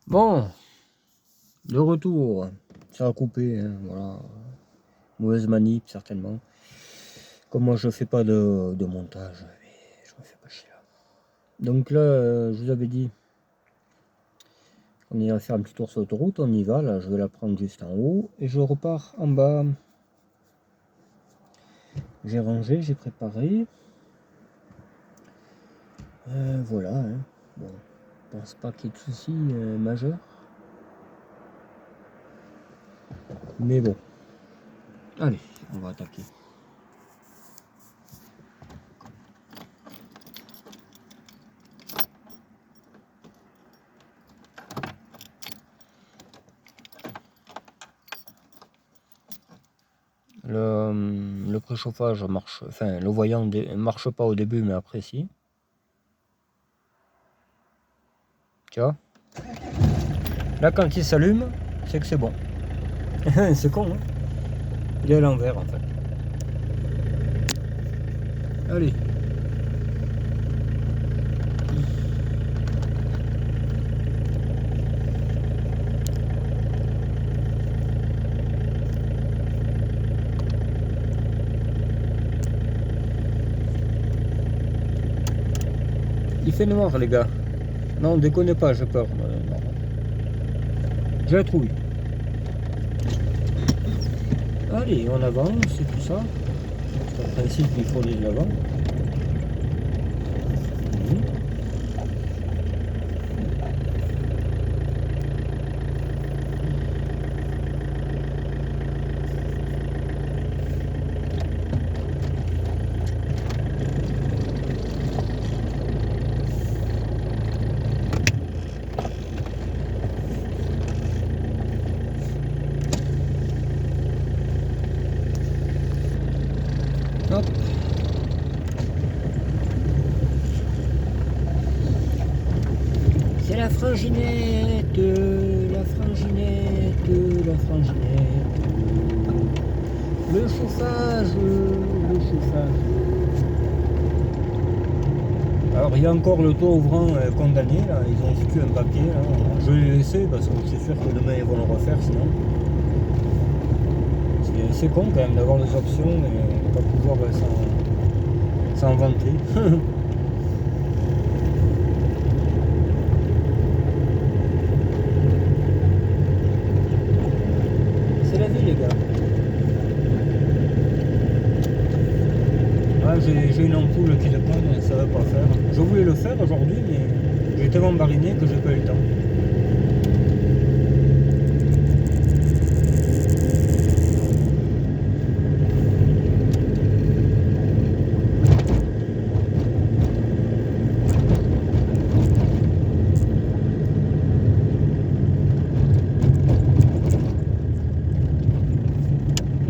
Bon, de retour, ça a coupé, hein, voilà. Mauvaise manip certainement. Comme moi je fais pas de montage, mais je me fais pas chier là. Donc là, je vous avais dit qu'on irait faire un petit tour sur l'autoroute, on y va, là je vais la prendre juste en haut et je repars en bas. J'ai rangé, j'ai préparé. Voilà, hein. Bon, je pense pas qu'il y ait de soucis majeurs. Mais bon, allez, on va attaquer. Le préchauffage marche, enfin le voyant marche pas au début, mais après si. Tu vois? Là quand il s'allume, c'est que c'est bon. C'est con, hein? Il est à l'envers en fait. Allez. Il fait noir les gars. Non, déconnez pas, j'ai peur. Non. J'ai la trouille. Allez, on avance, c'est tout ça. C'est un principe qu'il faut aller de l'avant. Hop. C'est la franginette, la franginette, la franginette. Le chauffage, le chauffage. Alors il y a encore le toit ouvrant condamné, là, ils ont foutu un papier, là. Je vais les laisser parce que c'est sûr que demain ils vont le refaire sinon. C'est con quand même d'avoir les options et pas pouvoir s'en vanter. C'est la vie les gars. Ah, j'ai une ampoule qui déconne, ça va pas faire. Je voulais le faire aujourd'hui mais j'ai tellement bariné que j'ai pas eu le temps.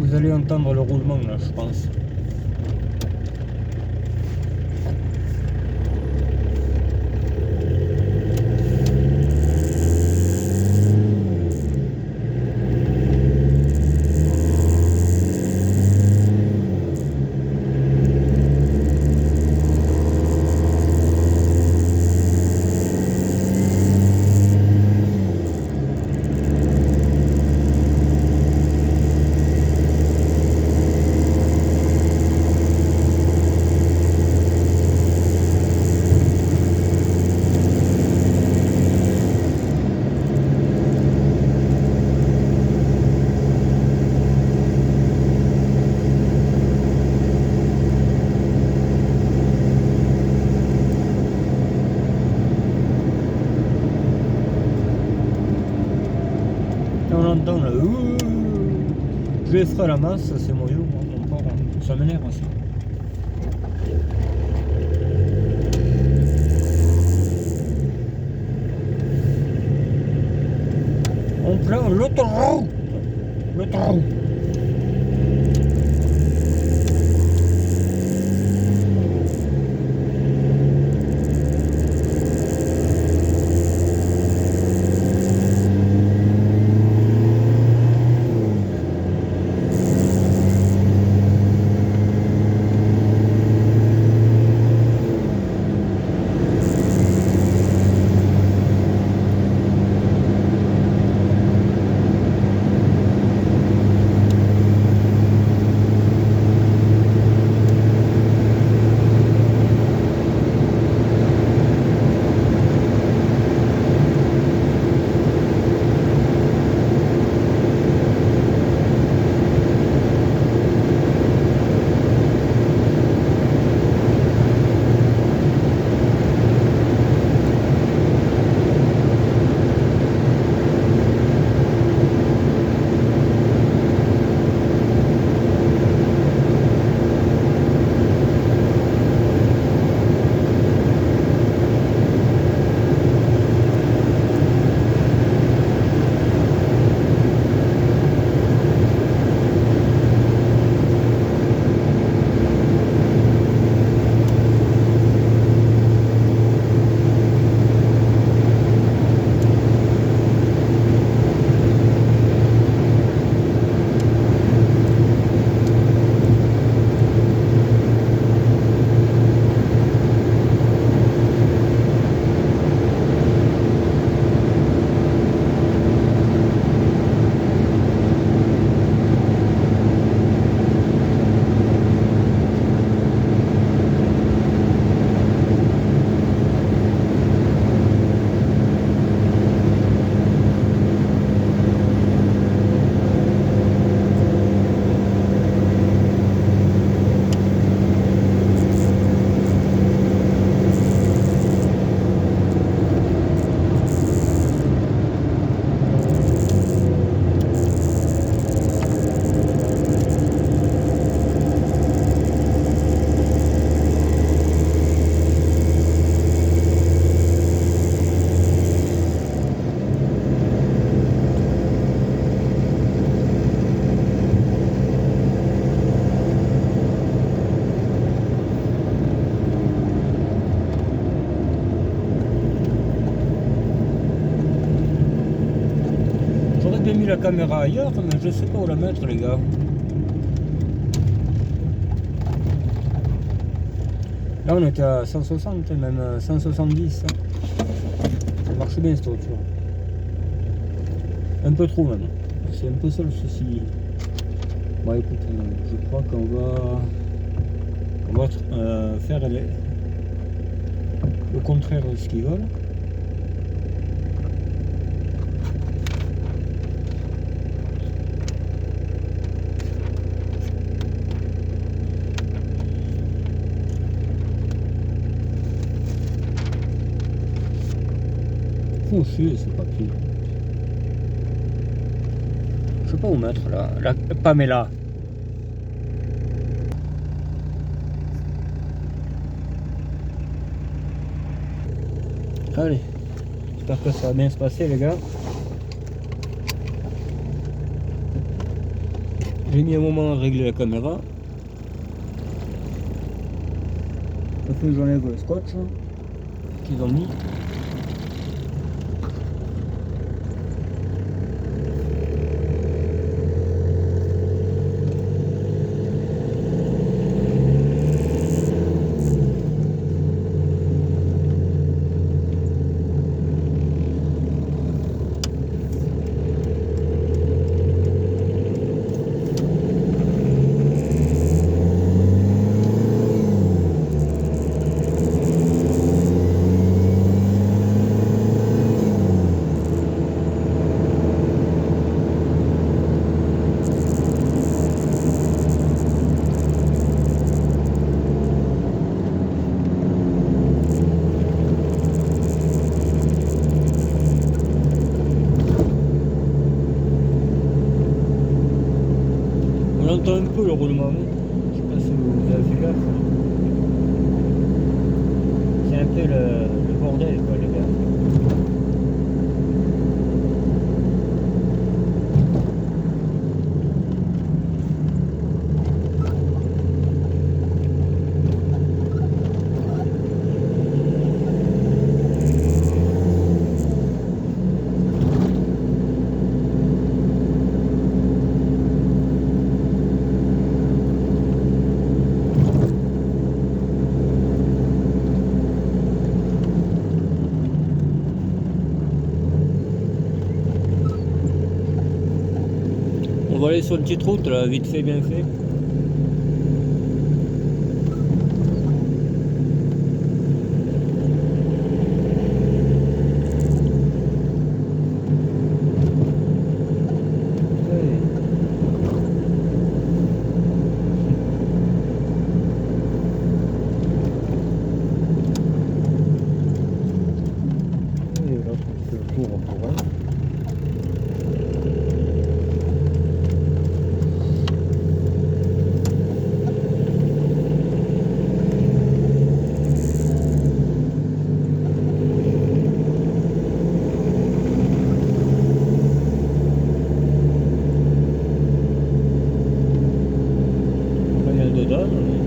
Vous allez entendre le roulement là, je pense. On l'entend là. Je les ferai à la masse, c'est moyen, mon porc. Ça m'énerve aussi. On prend l'autoroute. L'autoroute. mis la caméra ailleurs, mais je sais pas où la mettre, les gars. Là, on était à 160, même 170. Ça marche bien, cette voiture. Un peu trop, même. C'est un peu ça le souci. Bon, écoute, je crois qu'on va faire le contraire de ce qu'ils veulent. Faut chier ce papier. Je sais pas où mettre là. La Pamela. Allez. J'espère que ça va bien se passer, les gars. J'ai mis un moment à régler la caméra. Il faut que j'enlève le scotch qu'ils ont mis. On entend un peu le roulement. Je sais pas si vous avez fait gaffe. C'est un peu le bordel, quoi, les gars. On va aller sur une petite route là, vite fait, bien fait. Et là, on fait le tour en courant. Rien dedans, mais...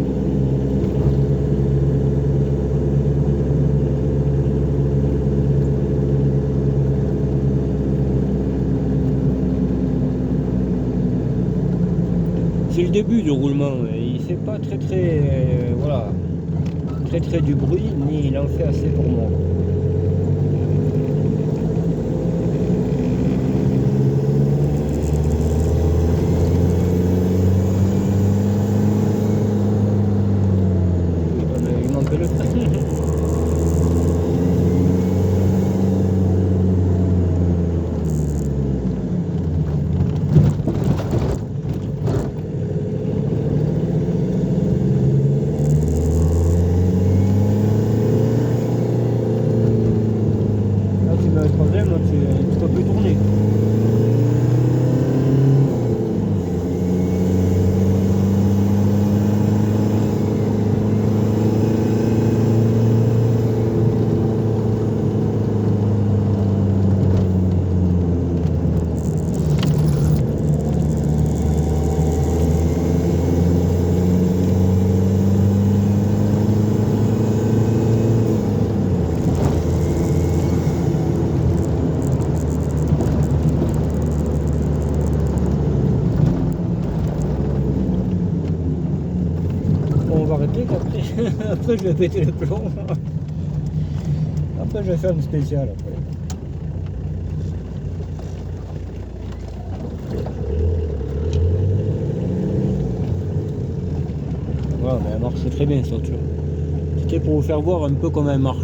C'est le début du roulement, il fait pas voilà, très du bruit, ni il en fait assez pour moi. Il manque le frein. Là, tu mets le problème, là, tu peux plus tourner. sauter qu'après après je vais péter le plomb. Après je vais faire une spéciale après. Voilà, mais elle marche très bien cette voiture. C'était pour vous faire voir un peu comment elle marche.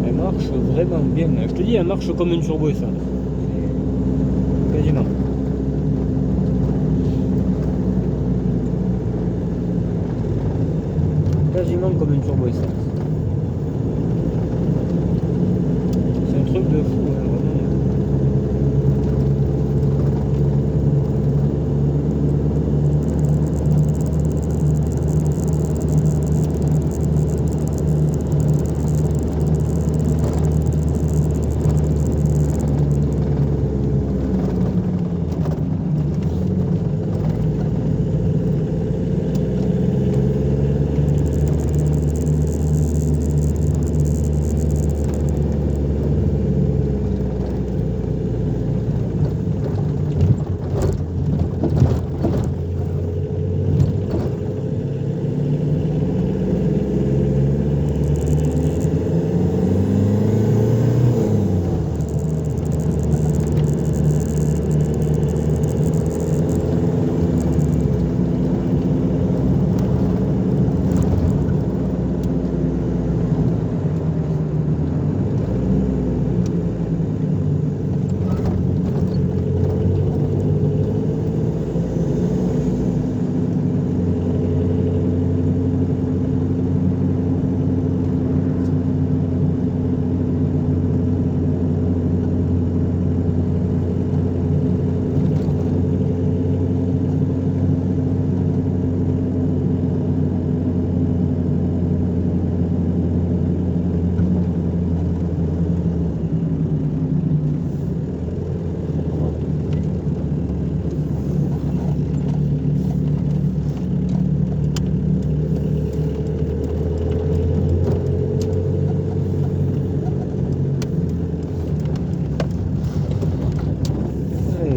Elle marche vraiment bien. Je te dis, elle marche comme une turbo essence. Quasiment. Quasiment comme une turbo essence. C'est un truc de fou, hein, vraiment.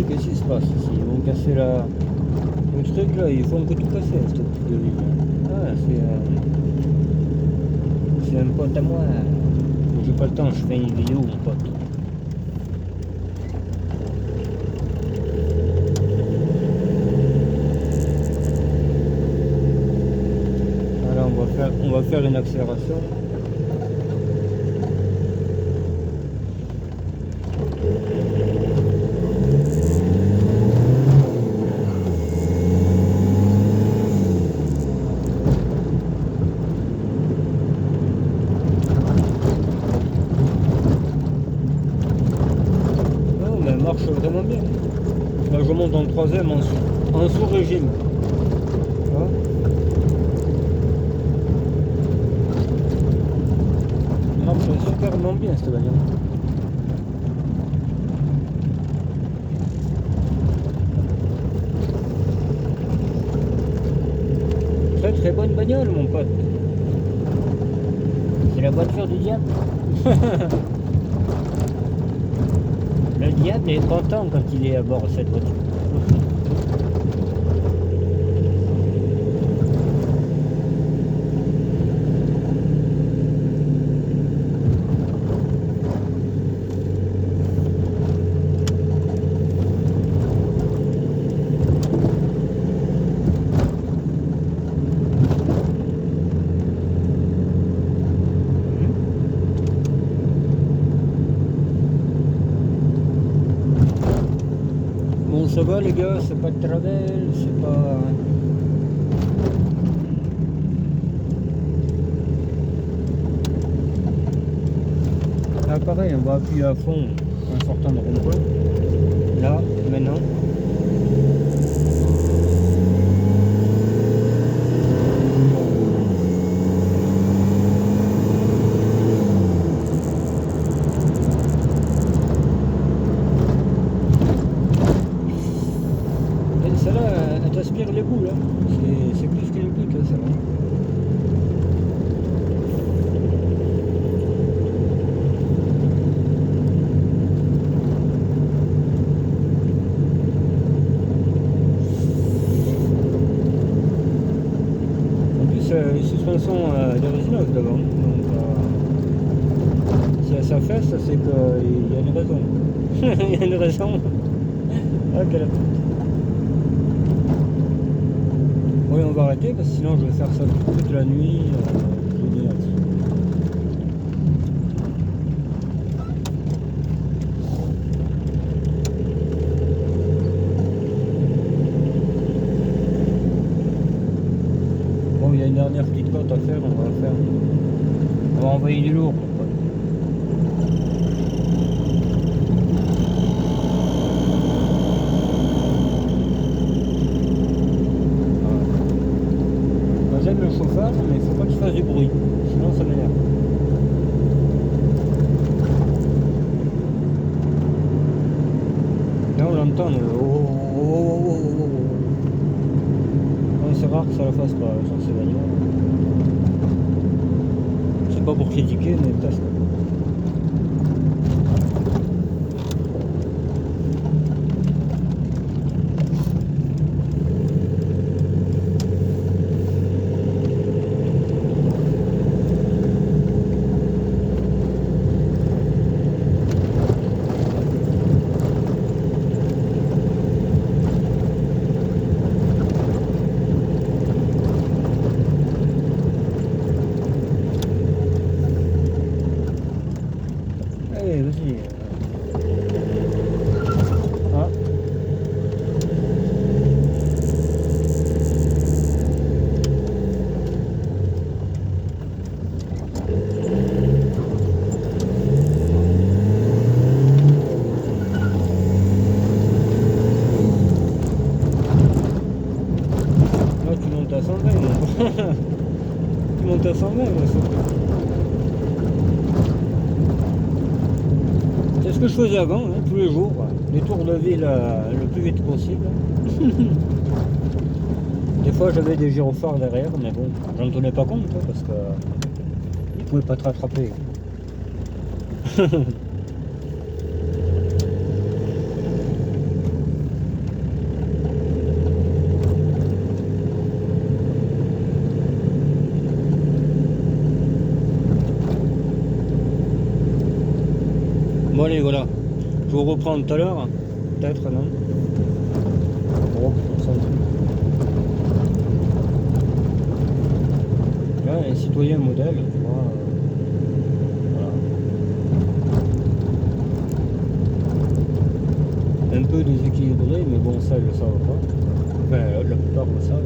Qu'est-ce qui se passe ici? Ils vont casser le truc là, ils font que tout casser cette petite de ligne. Ah, c'est un pote à moi. J'ai pas le temps, je fais une vidéo, mon pote. Voilà, on va faire une accélération. Marche vraiment bien. Là, je monte en troisième en sous-régime. Voilà. Marche superment bien cette bagnole. Très très bonne bagnole mon pote. C'est la voiture du diable. Le diable est content quand il est à bord de cette voiture. Bon, ça va les gars, c'est pas de travel, c'est pas... Là pareil, on va appuyer à fond en sortant de rond-point. Là, maintenant. sa fesse, c'est qu'il y a une raison. Il y a une raison. Ah, quelle... Oui, on va arrêter parce que sinon je vais faire ça toute la nuit. Génial. Bon, il y a une dernière petite côte à faire, on va la faire. On va envoyer du lourd. J'aime le chauffage, mais il faut pas qu'il fasse du bruit, sinon ça m'énerve. Là on l'entend, le oh, oh, oh, oh, oh, oh. C'est rare que ça le fasse pas sur ces bagnoles. C'est pas pour critiquer, mais presque. Allez, vas-y. Ah. Là tu montes à 120. Tu montes à 120, là, c'est ce que je faisais avant, hein, tous les jours. Les tours de ville le plus vite possible. Des fois j'avais des gyrophares derrière, mais bon, j'en tenais pas compte hein, parce que ils pouvaient pas te rattraper. Bon allez, voilà, je vous reprends tout à l'heure, peut-être non. Oh, ça là, un citoyen modèle, tu vois. Voilà. Un peu déséquilibré, mais bon, ça, ils le savent pas. Enfin, la plupart le savent.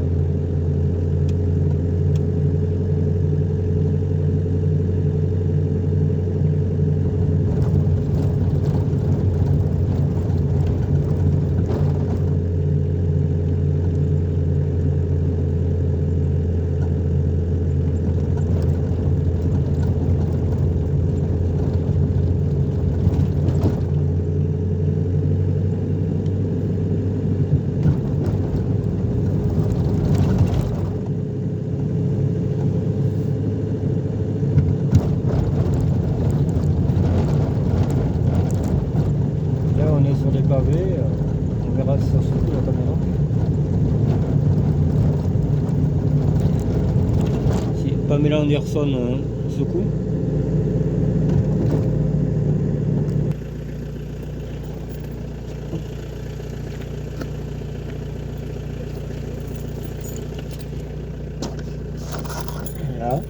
Sur des pavés, on verra si ça se trouve la caméra. Si Pamela Anderson secoue. Voilà.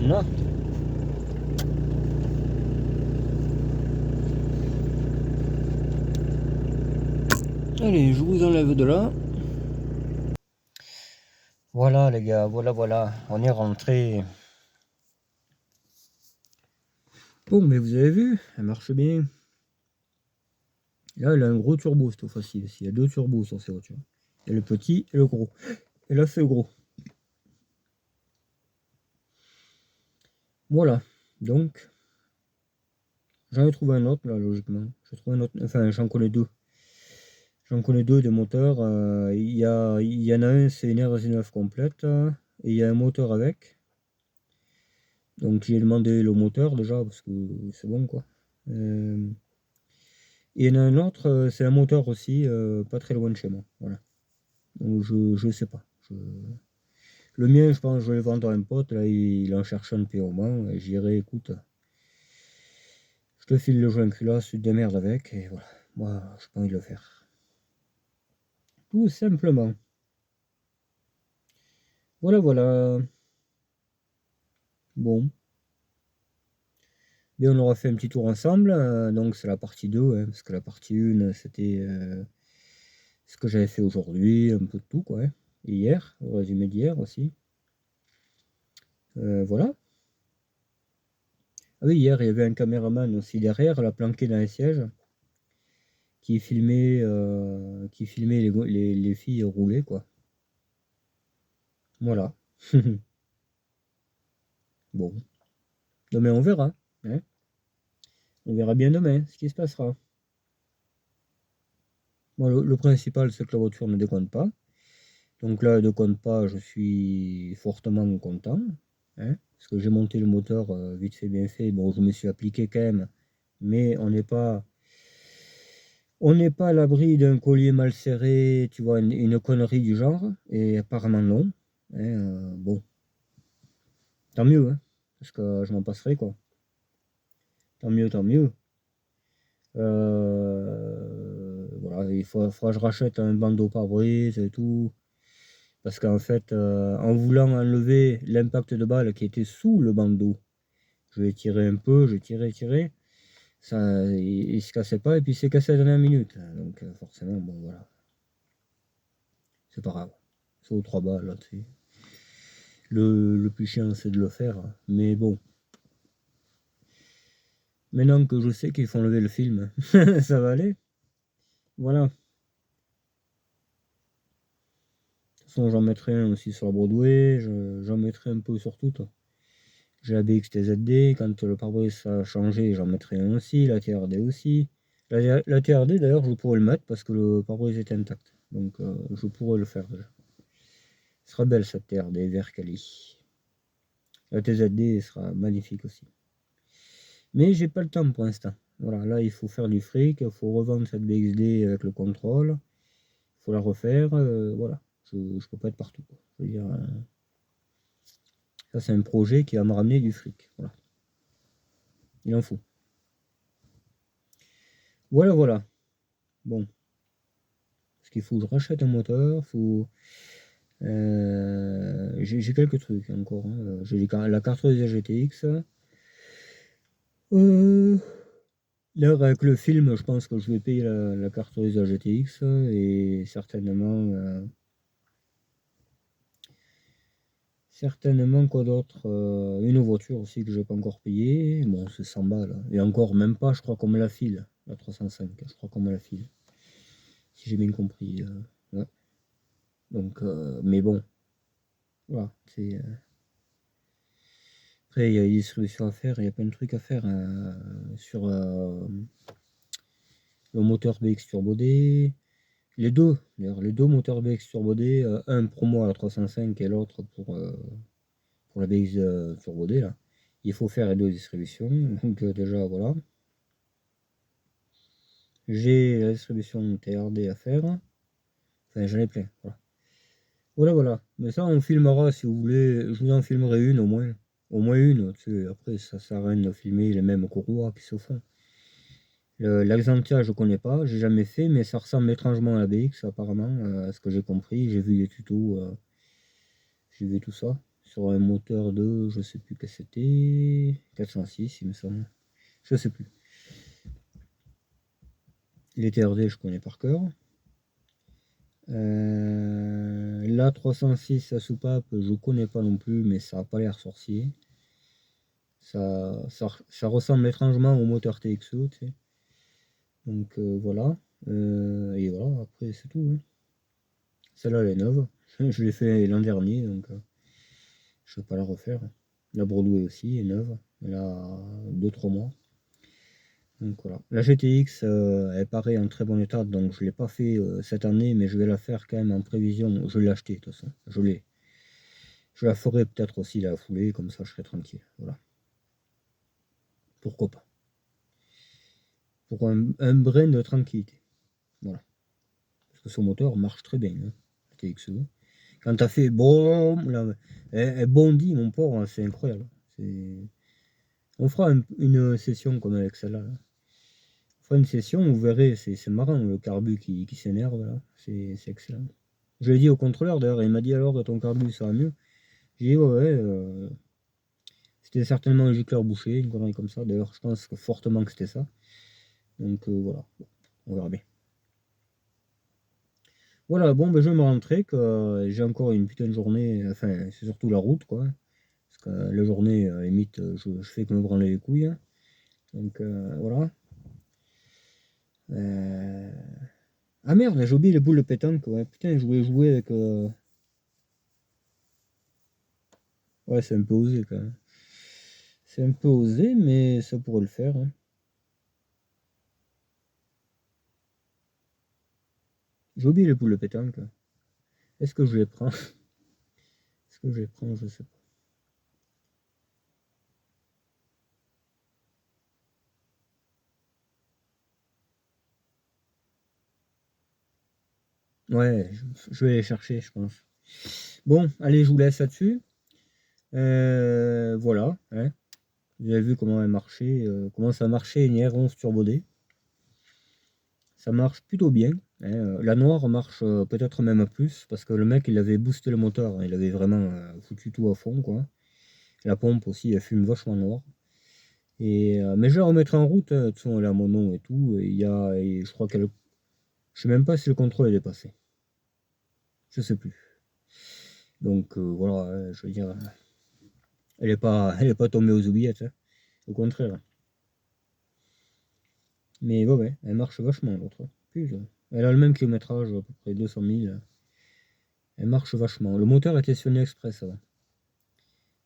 Non. Allez, je vous enlève de là. Voilà les gars, voilà, on est rentré. Bon, mais vous avez vu, elle marche bien. Là, elle a un gros turbo cette fois-ci. Il y a 2 turbos sur ces voitures. Il y a le petit et le gros. Et là, c'est le gros. Voilà. Donc, j'en ai trouvé un autre, là, logiquement. J'ai trouvé un autre. Enfin, j'en connais deux. J'en connais deux des moteurs. Il y en a un, c'est une RS9 complète. Et il y a un moteur avec. Donc, j'ai demandé le moteur déjà, parce que c'est bon, quoi. Et il y en a un autre, c'est un moteur aussi, pas très loin de chez moi. Voilà. Donc, je sais pas. Le mien, je pense que je vais le vendre à un pote. Là, il en cherche un depuis un moment. Et j'irai, écoute, je te file le joint culasse, tu te démerdes avec. Et voilà. Moi, je pas envie de le faire. Tout simplement. Voilà, voilà. Bon. Bien, on aura fait un petit tour ensemble. Donc, c'est la partie 2, hein, parce que la partie 1, c'était ce que j'avais fait aujourd'hui, un peu de tout, quoi. Hein. Et hier, le résumé d'hier aussi. Voilà. Ah oui, hier, il y avait un caméraman aussi derrière, là, planqué dans les sièges, qui filmait les filles rouler, quoi. Voilà. Bon. Demain, on verra. Hein. On verra bien demain ce qui se passera. Moi, le principal, c'est que la voiture ne déconne pas. Donc là, elle ne déconne pas, je suis fortement content. Hein, parce que j'ai monté le moteur vite fait, bien fait. Bon, je me suis appliqué quand même. Mais on n'est pas à l'abri d'un collier mal serré, tu vois, une connerie du genre. Et apparemment, non. Hein, bon, tant mieux, hein, parce que je m'en passerai, quoi. Tant mieux, tant mieux. Voilà, faudra que je rachète un bandeau pare-brise et tout. Parce qu'en fait, en voulant enlever l'impact de balle qui était sous le bandeau, je l'ai tiré un peu, je tirais, ça, il se cassait pas, et puis il s'est cassé à la dernière minute. Donc forcément, bon voilà, c'est pas grave. C'est aux 3 balles, là, tu sais. Le plus chiant, c'est de le faire. Mais bon, maintenant que je sais qu'il faut enlever le film, ça va aller. Voilà. De toute façon, j'en mettrai un aussi sur la Broadway, j'en mettrai un peu sur tout. J'ai la BX TZD, quand le pare-brise a changé, j'en mettrai un aussi, la TRD aussi. La TRD, d'ailleurs, je pourrais le mettre parce que le pare-brise est intact. Donc, je pourrais le faire déjà. Ce sera belle cette TRD vert Cali. La TZD sera magnifique aussi. Mais j'ai pas le temps pour l'instant. Voilà, là, il faut faire du fric, il faut revendre cette BXD avec le contrôle. Il faut la refaire. Voilà, je peux pas être partout, quoi. Je veux dire, ça, c'est un projet qui va me ramener du fric. Voilà. Il en faut. Voilà, voilà. Bon. Parce qu'il faut que je rachète un moteur, j'ai quelques trucs encore. Hein. J'ai la cartouche GTX. Là, avec le film, je pense que je vais payer la cartouche GTX et certainement quoi d'autre. Une voiture aussi que je n'ai pas encore payée. Bon, c'est 100 balles. Et encore, même pas, je crois qu'on me la file. La 305, je crois qu'on me la file. Si j'ai bien compris. Ouais. Donc, mais bon, voilà. Après, il y a des solutions à faire, il y a plein de trucs à faire sur le moteur BX Turbo D. Les deux, d'ailleurs, les deux moteurs BX Turbo D, un pour moi à la 305 et l'autre pour la BX Turbo D. Là. Il faut faire les deux distributions. Donc, déjà, voilà. J'ai la distribution TRD à faire. Enfin, j'en ai plein. Voilà. Voilà, voilà. Mais ça, on filmera si vous voulez. Je vous en filmerai une au moins. Au moins une. Tu sais, après, ça sert à rien de filmer les mêmes courroies qui se font. L'Axantia, je connais pas, j'ai jamais fait, mais ça ressemble étrangement à la BX apparemment, à ce que j'ai compris. J'ai vu les tutos, j'ai vu tout ça sur un moteur de, je sais plus que c'était, 406 il me semble, je sais plus. Les TRD, je connais par cœur. La 306 à soupape, je connais pas non plus, mais ça a pas l'air sorcier. Ça ressemble étrangement au moteur TXO, tu sais. Donc voilà. Et voilà, après c'est tout, hein. Celle-là elle est neuve. Je l'ai fait l'an dernier, donc je ne vais pas la refaire. La Broadway aussi est neuve. Elle a 2-3 mois. Donc voilà. La GTX, elle paraît en très bon état, donc je ne l'ai pas fait cette année, mais je vais la faire quand même en prévision. Je l'ai acheté de toute façon. Je l'ai. Je la ferai peut-être aussi la foulée, comme ça je serai tranquille. Voilà. Pourquoi pas. Pour un brin de tranquillité. Voilà. Parce que ce moteur marche très bien, hein, la TXE. Quand tu as fait boum, là, elle bondit, mon porc, hein, c'est incroyable. On fera une session comme avec celle-là. Là. On fera une session, vous verrez, c'est marrant le carbu qui s'énerve là. C'est excellent. Je l'ai dit au contrôleur d'ailleurs, il m'a dit alors ton carbu ça va mieux. J'ai dit ouais, c'était certainement un gicleur bouché, une connerie comme ça. D'ailleurs, je pense que fortement que c'était ça. Donc voilà, on verra bien. Voilà, bon, ben, je vais me rentrer, que j'ai encore une putain de journée, enfin, c'est surtout la route, quoi. Parce que la journée, à la limite, je fais que me branler les couilles, hein. Donc voilà. Euh, Ah merde, j'ai oublié les boules de pétanque, ouais. Putain, je voulais jouer avec. Ouais, c'est un peu osé quand même. C'est un peu osé, mais ça pourrait le faire, hein. J'ai oublié les boules de pétanque. Est-ce que je les prends? Est-ce que je les prends? Je sais pas. Ouais, je vais les chercher, je pense. Bon, allez, je vous laisse là-dessus. Voilà, hein. Vous avez vu comment elle marchait, comment ça marchait une R11 Turbo D. Ça marche plutôt bien, hein. La noire marche peut-être même plus, parce que le mec il avait boosté le moteur, hein. Il avait vraiment foutu tout à fond, quoi. La pompe aussi, elle fume vachement noir. Mais je la remettrai en route, hein. De toute façon, elle a mon nom et tout. Et je crois qu'elle. Je sais même pas si le contrôle est dépassé. Je sais plus. Donc voilà, je veux dire, elle est pas tombée aux oubliettes, hein. Au contraire. Mais ouais, ouais, elle marche vachement l'autre. Putain. Elle a le même kilométrage, à peu près 200 000. Elle marche vachement. Le moteur était sur une Express avant.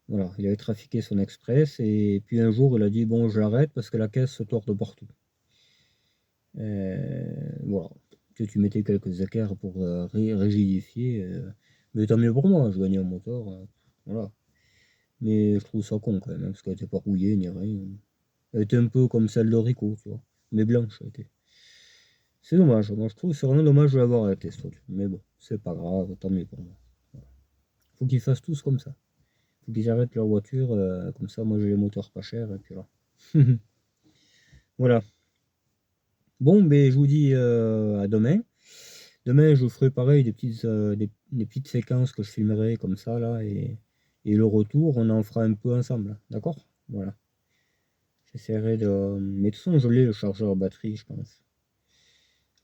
Voilà, il avait trafiqué son Express et puis un jour il a dit bon je l'arrête parce que la caisse se tord de partout. Voilà. Tu mettais quelques écarts pour rigidifier. Mais tant mieux pour moi, je gagnais un moteur. Voilà. Mais je trouve ça con quand même, hein, parce qu'elle n'était pas rouillée ni rien. Elle était un peu comme celle de Rico, tu vois. Mais blanche, elle était. C'est dommage, moi je trouve que c'est vraiment dommage de l'avoir arrêté ce truc. Mais bon, c'est pas grave, tant mieux pour moi. Voilà. Faut qu'ils fassent tous comme ça. Faut qu'ils arrêtent leur voiture, comme ça moi j'ai les moteurs pas chers et puis voilà. Voilà. Bon, ben je vous dis à demain. Demain je vous ferai pareil des petites séquences que je filmerai comme ça là et le retour on en fera un peu ensemble. D'accord? Voilà. J'essaierai de. Mais de toute façon je l'ai le chargeur batterie je pense.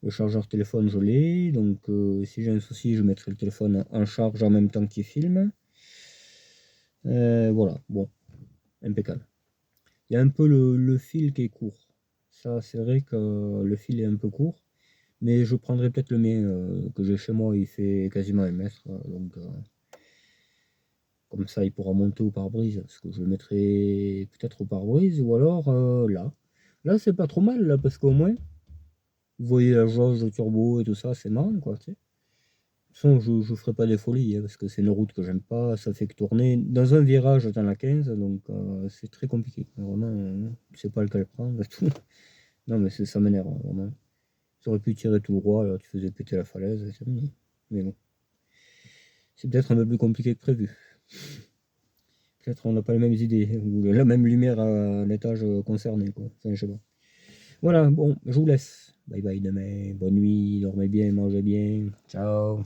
Le chargeur téléphone, je l'ai. Donc, si j'ai un souci, je mettrai le téléphone en charge en même temps qu'il filme. Voilà, bon, impeccable. Il y a un peu le fil qui est court. Ça, c'est vrai que le fil est un peu court. Mais je prendrai peut-être le mien que j'ai chez moi. Il fait quasiment 1 mètre. Donc, comme ça, il pourra monter au pare-brise. Parce que je le mettrai peut-être au pare-brise ou alors là. Là, c'est pas trop mal, là, parce qu'au moins, vous voyez la jauge de turbo et tout ça, c'est marrant, quoi, tu sais. De toute façon, je ne ferai pas des folies, hein, parce que c'est une route que j'aime pas. Ça fait que tourner dans un virage dans la 15, donc c'est très compliqué. Vraiment, tu sais pas lequel prendre et tout. Non, mais ça m'énerve, hein, vraiment. Tu aurais pu tirer tout droit, là, tu faisais péter la falaise, et c'est fini. Mais bon, c'est peut-être un peu plus compliqué que prévu. Peut-être on n'a pas les mêmes idées, ou la même lumière à l'étage concerné, quoi. Enfin, je sais pas. Voilà, bon, je vous laisse. Bye bye demain, bonne nuit, dormez bien, mangez bien. Ciao.